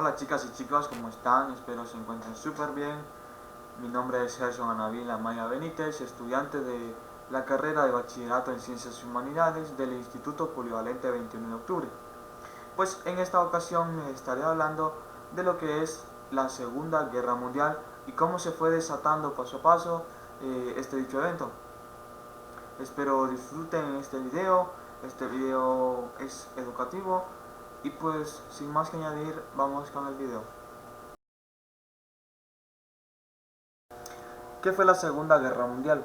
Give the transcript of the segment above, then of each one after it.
Hola chicas y chicos, ¿cómo están? Espero se encuentren súper bien. Mi nombre es Gerson Anavila Maya Benítez, estudiante de la carrera de Bachillerato en Ciencias y Humanidades del Instituto Polivalente 21 de Octubre. Pues en esta ocasión les estaré hablando de lo que es la Segunda Guerra Mundial y cómo se fue desatando paso a paso este dicho evento. Espero disfruten este video es educativo y pues sin más que añadir vamos con el video. ¿Qué fue la Segunda Guerra Mundial?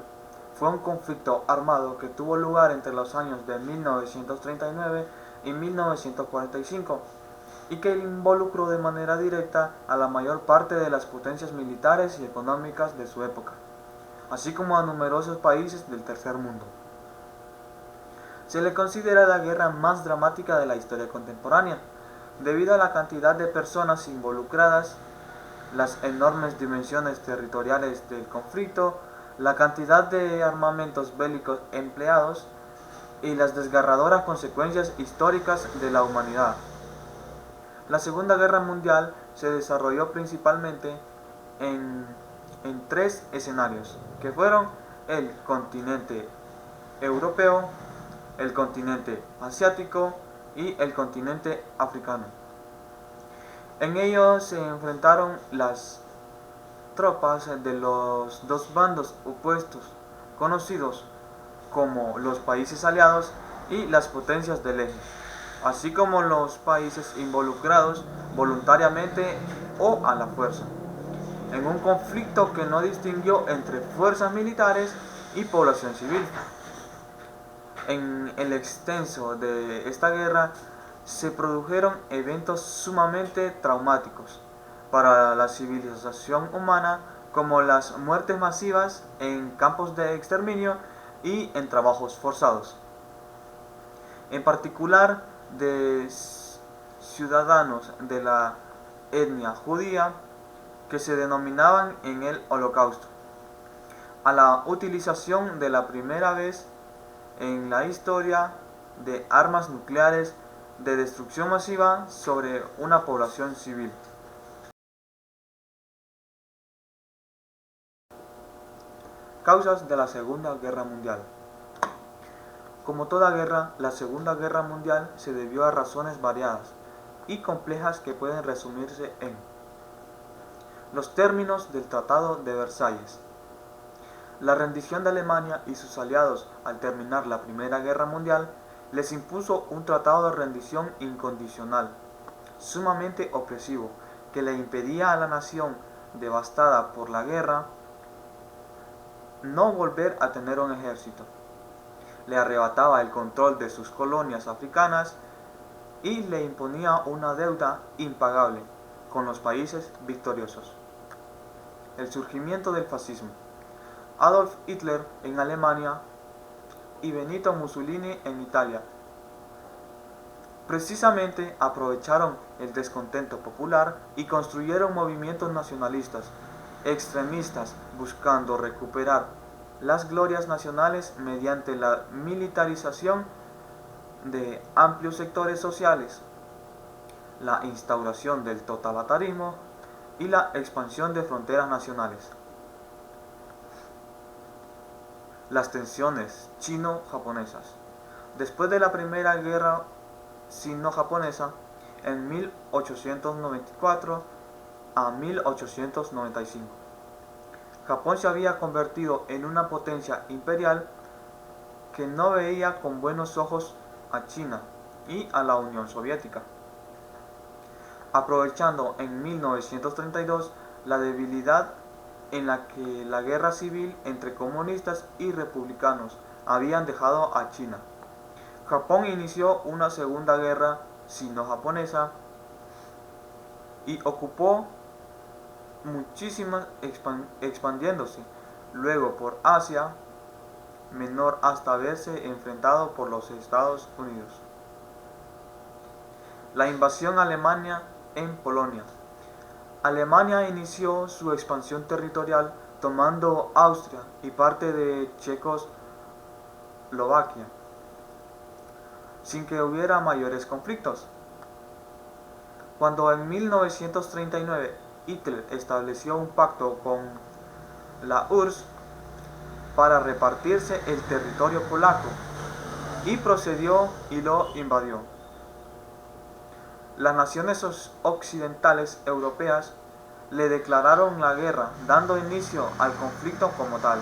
Fue un conflicto armado que tuvo lugar entre los años de 1939 y 1945 y que involucró de manera directa a la mayor parte de las potencias militares y económicas de su época, así como a numerosos países del tercer mundo. Se le considera la guerra más dramática de la historia contemporánea, debido a la cantidad de personas involucradas, las enormes dimensiones territoriales del conflicto, la cantidad de armamentos bélicos empleados y las desgarradoras consecuencias históricas de la humanidad. La Segunda Guerra Mundial se desarrolló principalmente en tres escenarios, que fueron el continente europeo, el continente asiático y el continente africano. En ellos se enfrentaron las tropas de los dos bandos opuestos, conocidos como los países aliados y las potencias del eje, así como los países involucrados voluntariamente o a la fuerza, en un conflicto que no distinguió entre fuerzas militares y población civil. En el extenso de esta guerra se produjeron eventos sumamente traumáticos para la civilización humana, como las muertes masivas en campos de exterminio y en trabajos forzados, en particular de ciudadanos de la etnia judía que se denominaban en el Holocausto, a la utilización de la primera vez en la historia de armas nucleares de destrucción masiva sobre una población civil. Causas de la Segunda Guerra Mundial. Como toda guerra, la Segunda Guerra Mundial se debió a razones variadas y complejas que pueden resumirse en los términos del Tratado de Versalles. La rendición de Alemania y sus aliados al terminar la Primera Guerra Mundial les impuso un tratado de rendición incondicional, sumamente opresivo, que le impedía a la nación devastada por la guerra no volver a tener un ejército. Le arrebataba el control de sus colonias africanas y le imponía una deuda impagable con los países victoriosos. El surgimiento del fascismo. Adolf Hitler en Alemania y Benito Mussolini en Italia precisamente aprovecharon el descontento popular y construyeron movimientos nacionalistas extremistas buscando recuperar las glorias nacionales mediante la militarización de amplios sectores sociales, la instauración del totalitarismo y la expansión de fronteras nacionales. Las tensiones chino-japonesas. Después de la Primera Guerra Sino-Japonesa, en 1894 a 1895, Japón se había convertido en una potencia imperial que no veía con buenos ojos a China y a la Unión Soviética. Aprovechando en 1932 la debilidad en la que la guerra civil entre comunistas y republicanos habían dejado a China, Japón inició una segunda guerra sino-japonesa y ocupó muchísimas expandiéndose luego por Asia Menor hasta verse enfrentado por los Estados Unidos. La invasión alemana en Polonia. Alemania inició su expansión territorial tomando Austria y parte de Checoslovaquia, sin que hubiera mayores conflictos. Cuando en 1939 Hitler estableció un pacto con la URSS para repartirse el territorio polaco y procedió y lo invadió. Las naciones occidentales europeas le declararon la guerra, dando inicio al conflicto como tal.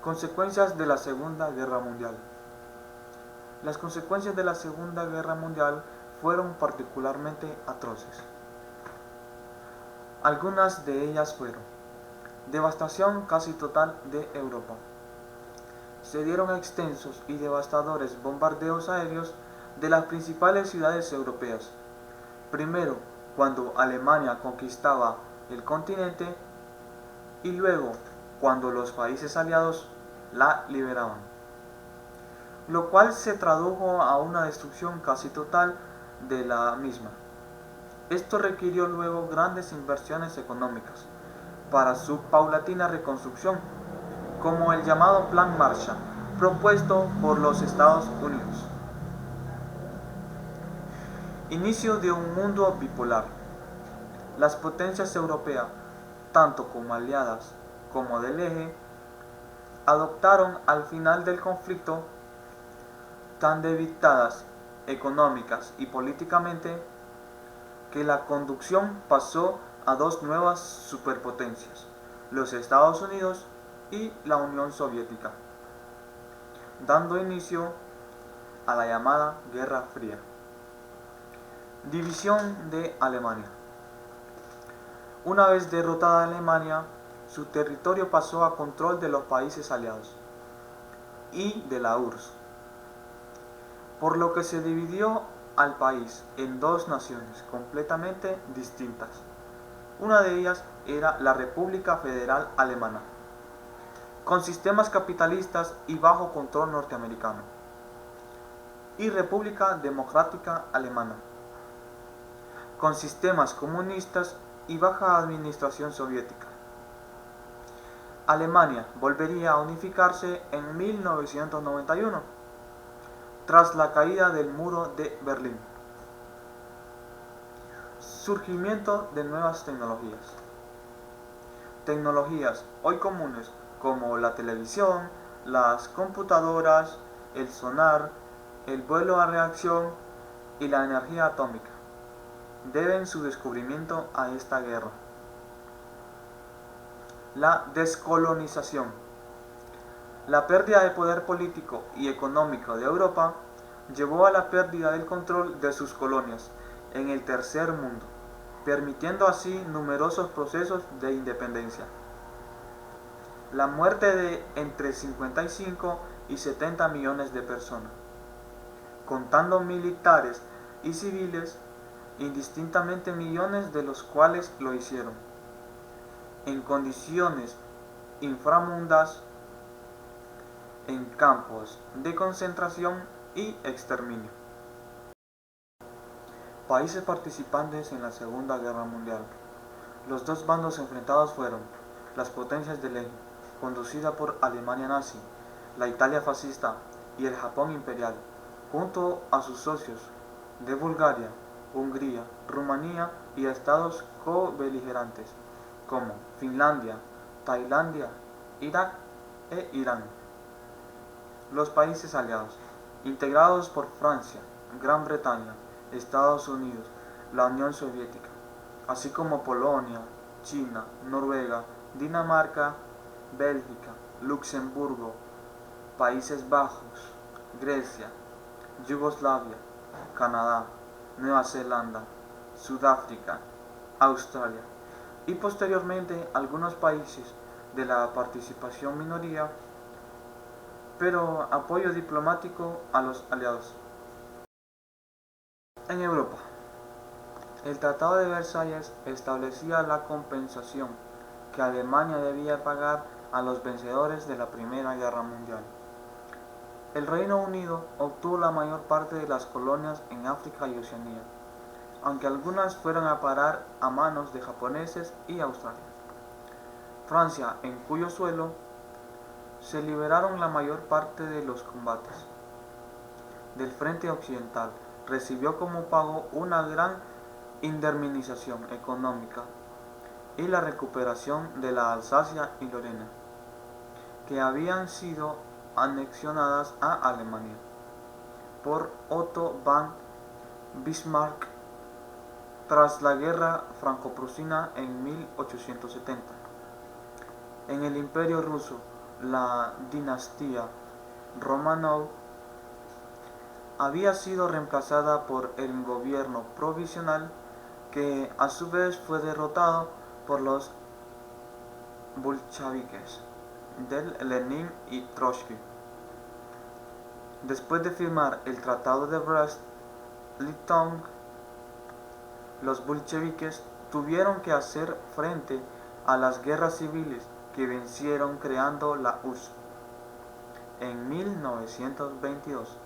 Consecuencias de la Segunda Guerra Mundial. Las consecuencias de la Segunda Guerra Mundial fueron particularmente atroces. Algunas de ellas fueron: devastación casi total de Europa. Se dieron extensos y devastadores bombardeos aéreos de las principales ciudades europeas. Primero, cuando Alemania conquistaba el continente, y luego, cuando los países aliados la liberaban, lo cual se tradujo a una destrucción casi total de la misma. Esto requirió luego grandes inversiones económicas para su paulatina reconstrucción, como el llamado Plan Marshall, propuesto por los Estados Unidos. Inicio de un mundo bipolar. Las potencias europeas, tanto como aliadas como del eje, adoptaron al final del conflicto, tan debilitadas económicas y políticamente, que la conducción pasó a dos nuevas superpotencias, los Estados Unidos y la Unión Soviética, dando inicio a la llamada Guerra Fría. División de Alemania. Una vez derrotada Alemania, su territorio pasó a control de los países aliados y de la URSS, por lo que se dividió al país en dos naciones completamente distintas. Una de ellas era la República Federal Alemana, con sistemas capitalistas y bajo control norteamericano, y República Democrática Alemana, con sistemas comunistas y baja administración soviética. Alemania volvería a unificarse en 1991, tras la caída del muro de Berlín. Surgimiento de nuevas tecnologías. Tecnologías hoy comunes como la televisión, las computadoras, el sonar, el vuelo a reacción y la energía atómica deben su descubrimiento a esta guerra. La descolonización. La pérdida de poder político y económico de Europa llevó a la pérdida del control de sus colonias en el Tercer Mundo, permitiendo así numerosos procesos de independencia. La muerte de entre 55 y 70 millones de personas, contando militares y civiles, indistintamente millones de los cuales lo hicieron, en condiciones inframundas, en campos de concentración y exterminio. Países participantes en la Segunda Guerra Mundial. Los dos bandos enfrentados fueron las potencias del eje, conducida por Alemania nazi, la Italia fascista y el Japón imperial, junto a sus socios de Bulgaria, Hungría, Rumanía y estados co-beligerantes como Finlandia, Tailandia, Irak e Irán. Los países aliados, integrados por Francia, Gran Bretaña, Estados Unidos, la Unión Soviética, así como Polonia, China, Noruega, Dinamarca, Bélgica, Luxemburgo, Países Bajos, Grecia, Yugoslavia, Canadá, Nueva Zelanda, Sudáfrica, Australia y posteriormente algunos países de la participación minoría, pero apoyo diplomático a los aliados. En Europa, el Tratado de Versalles establecía la compensación que Alemania debía pagar a los vencedores de la Primera Guerra Mundial. El Reino Unido obtuvo la mayor parte de las colonias en África y Oceanía, aunque algunas fueron a parar a manos de japoneses y Australia. Francia, en cuyo suelo se liberaron la mayor parte de los combates del frente occidental, recibió como pago una gran indemnización económica y la recuperación de la Alsacia y Lorena, que habían sido anexionadas a Alemania por Otto von Bismarck tras la guerra franco-prusiana en 1870. En el Imperio ruso, la dinastía Romanov había sido reemplazada por el gobierno provisional, que a su vez fue derrotado por los bolcheviques de Lenin y Trotsky. Después de firmar el Tratado de Brest-Litovsk, los bolcheviques tuvieron que hacer frente a las guerras civiles que vencieron creando la URSS en 1922.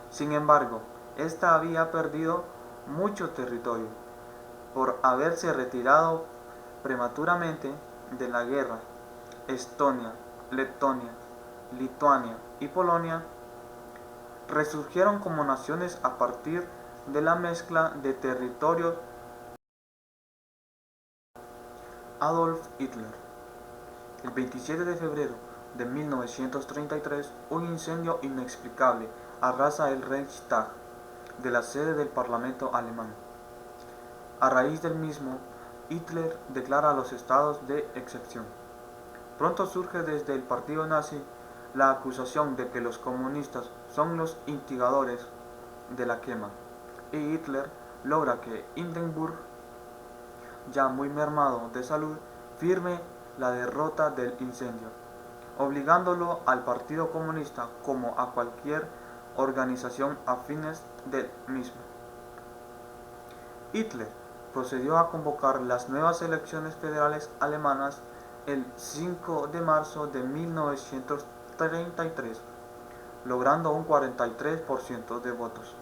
Sin embargo, esta había perdido mucho territorio por haberse retirado prematuramente de la guerra. Estonia, Letonia, Lituania y Polonia resurgieron como naciones a partir de la mezcla de territorios. Adolf Hitler. El 27 de febrero de 1933, un incendio inexplicable arrasa el Reichstag, de la sede del Parlamento alemán. A raíz del mismo, Hitler declara los estados de excepción. Pronto surge desde el partido nazi la acusación de que los comunistas son los instigadores de la quema, y Hitler logra que Hindenburg, ya muy mermado de salud, firme la derrota del incendio, obligándolo al Partido Comunista como a cualquier organización afines del mismo. Hitler procedió a convocar las nuevas elecciones federales alemanas el 5 de marzo de 1933, logrando un 43% de votos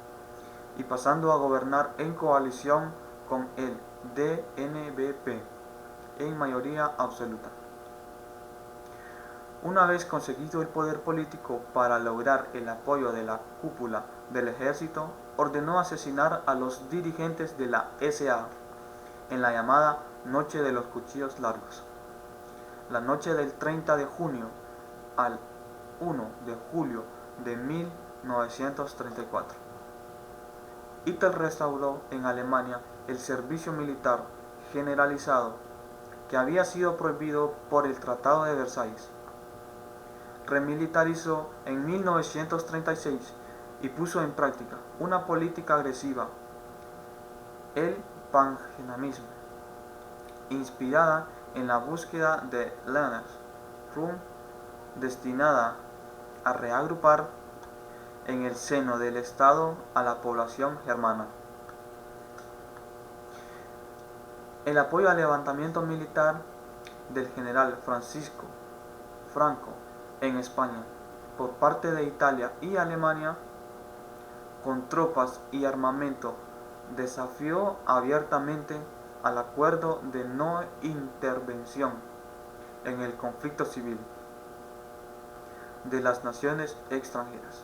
y pasando a gobernar en coalición con el DNVP en mayoría absoluta. Una vez conseguido el poder político para lograr el apoyo de la cúpula del ejército, ordenó asesinar a los dirigentes de la SA en la llamada Noche de los Cuchillos Largos, la noche del 30 de junio al 1 de julio de 1934. Hitler restauró en Alemania el servicio militar generalizado, que había sido prohibido por el Tratado de Versalles. Remilitarizó en 1936 y puso en práctica una política agresiva, el pangermanismo, inspirada en la búsqueda de Lennart Rum, destinada a reagrupar en el seno del Estado a la población germana. El apoyo al levantamiento militar del general Francisco Franco en España por parte de Italia y Alemania, con tropas y armamento, desafió abiertamente al acuerdo de no intervención en el conflicto civil de las naciones extranjeras.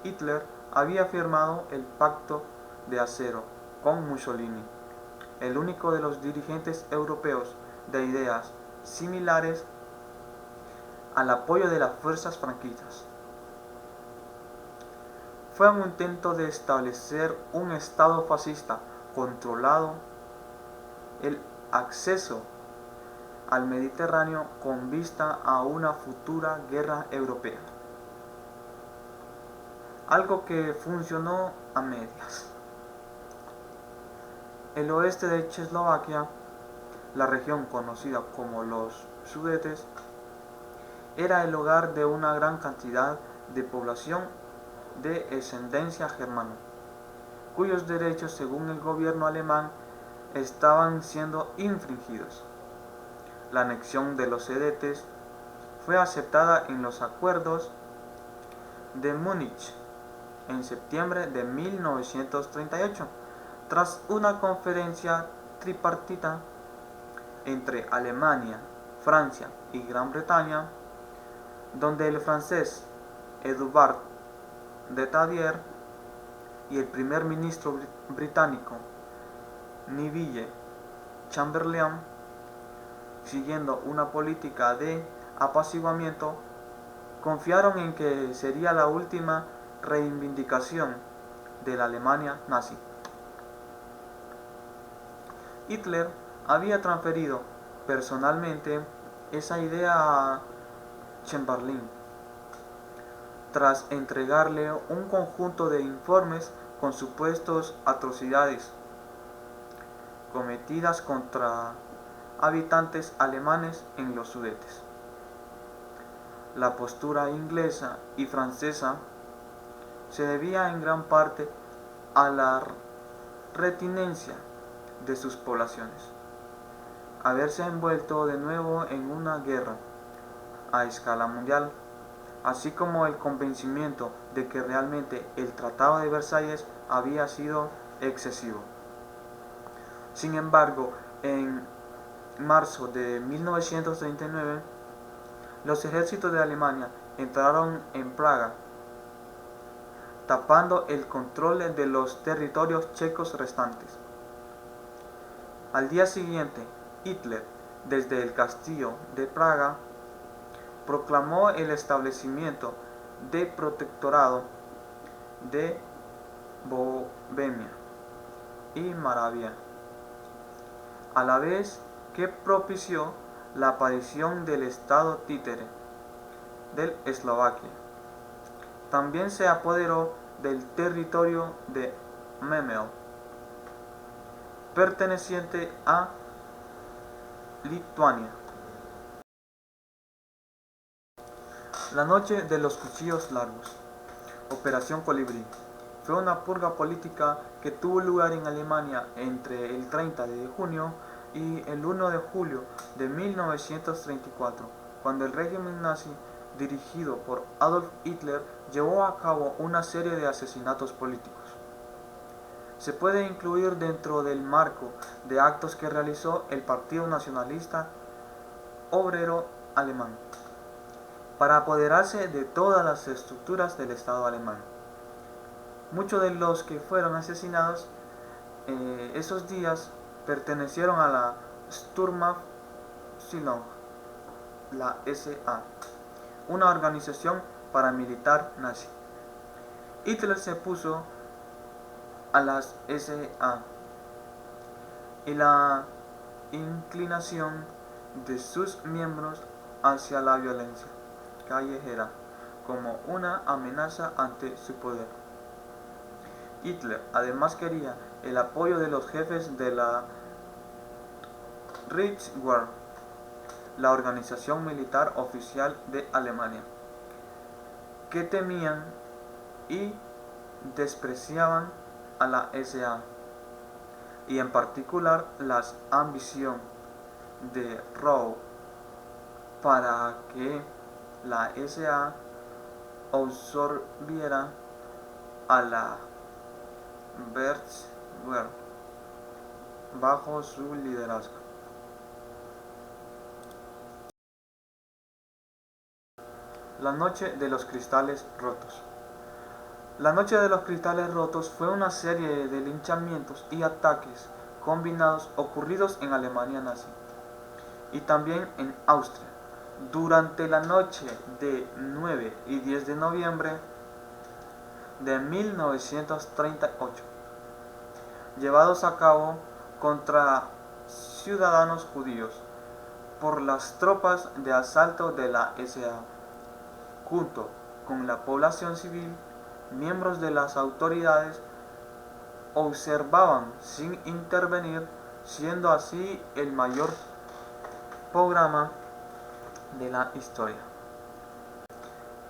Hitler había firmado el Pacto de Acero con Mussolini, el único de los dirigentes europeos de ideas similares al apoyo de las fuerzas franquistas. Fue un intento de establecer un Estado fascista controlado, el acceso al Mediterráneo con vista a una futura guerra europea, algo que funcionó a medias. El oeste de Checoslovaquia, la región conocida como los Sudetes, era el hogar de una gran cantidad de población de ascendencia germana, cuyos derechos, según el gobierno alemán, estaban siendo infringidos. La anexión de los Sudetes fue aceptada en los acuerdos de Múnich en septiembre de 1938, tras una conferencia tripartita entre Alemania, Francia y Gran Bretaña, donde el francés Edouard de Tadier y el primer ministro británico Neville Chamberlain, siguiendo una política de apaciguamiento, confiaron en que sería la última reivindicación de la Alemania nazi. Hitler había transferido personalmente esa idea a Chamberlain, tras entregarle un conjunto de informes con supuestas atrocidades cometidas contra habitantes alemanes en los Sudetes. La postura inglesa y francesa se debía en gran parte a la reticencia de sus poblaciones a verse envuelto de nuevo en una guerra a escala mundial, así como el convencimiento de que realmente el Tratado de Versalles había sido excesivo. Sin embargo, en marzo de 1939, los ejércitos de Alemania entraron en Praga, tapando el control de los territorios checos restantes. Al día siguiente, Hitler, desde el castillo de Praga, proclamó el establecimiento de protectorado de Bohemia y Moravia, a la vez que propició la aparición del Estado títere de Eslovaquia. También se apoderó del territorio de Memel, perteneciente a Lituania. La noche de los cuchillos largos, Operación Colibrí, fue una purga política que tuvo lugar en Alemania entre el 30 de junio y el 1 de julio de 1934, cuando el régimen nazi, dirigido por Adolf Hitler, llevó a cabo una serie de asesinatos políticos. Se puede incluir dentro del marco de actos que realizó el Partido Nacionalista Obrero Alemán para apoderarse de todas las estructuras del Estado alemán. Muchos de los que fueron asesinados esos días pertenecieron a la Sturmaufsinnung, la SA, una organización paramilitar nazi. Hitler se opuso a las SA y la inclinación de sus miembros hacia la violencia callejera como una amenaza ante su poder. Hitler además quería el apoyo de los jefes de la Reichswehr, la organización militar oficial de Alemania, que temían y despreciaban a la SA, y en particular la ambición de Roh para que la SA absorbiera a la Reichswehr bajo su liderazgo. La noche de los cristales rotos. La noche de los cristales rotos fue una serie de linchamientos y ataques combinados ocurridos en Alemania nazi y también en Austria durante la noche de 9 y 10 de noviembre de 1938, llevados a cabo contra ciudadanos judíos por las tropas de asalto de la SA, junto con la población civil. Miembros de las autoridades observaban sin intervenir, siendo así el mayor programa de la historia,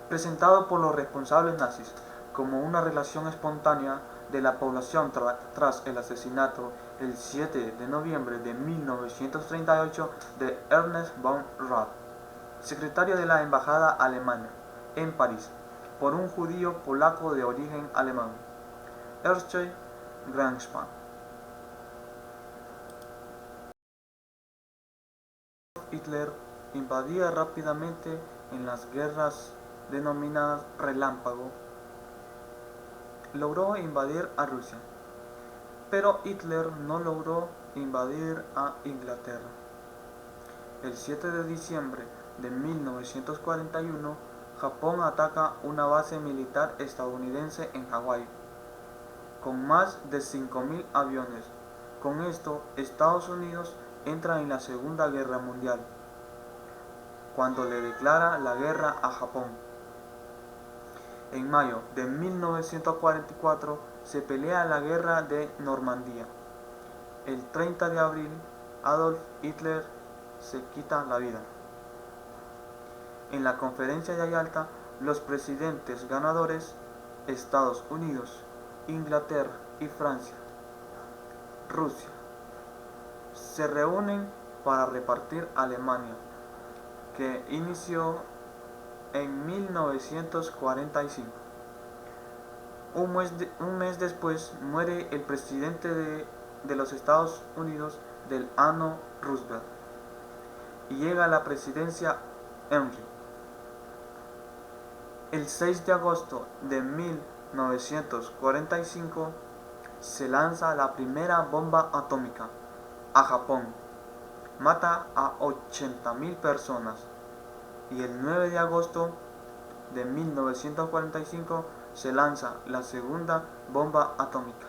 presentado por los responsables nazis como una relación espontánea de la población tras el asesinato el 7 de noviembre de 1938 de Ernest von Rath, secretario de la embajada alemana en París, por un judío polaco de origen alemán, Ernst Greenspan. Hitler invadía rápidamente en las guerras denominadas Relámpago logró invadir a Rusia, pero Hitler no logró invadir a Inglaterra. El 7 de diciembre de 1941, Japón ataca una base militar estadounidense en Hawái, con más de 5.000 aviones. Con esto, Estados Unidos entra en la Segunda Guerra Mundial, cuando le declara la guerra a Japón. En mayo de 1944 se pelea la Guerra de Normandía. El 30 de abril, Adolf Hitler se quita la vida. En la conferencia de Yalta, los presidentes ganadores, Estados Unidos, Inglaterra y Francia, Rusia, se reúnen para repartir Alemania, que inició en 1945. Un mes después muere el presidente de los Estados Unidos del año Roosevelt y llega a la presidencia Henry. El 6 de agosto de 1945 se lanza la primera bomba atómica a Japón. Mata a 80.000 personas. Y el 9 de agosto de 1945 se lanza la segunda bomba atómica.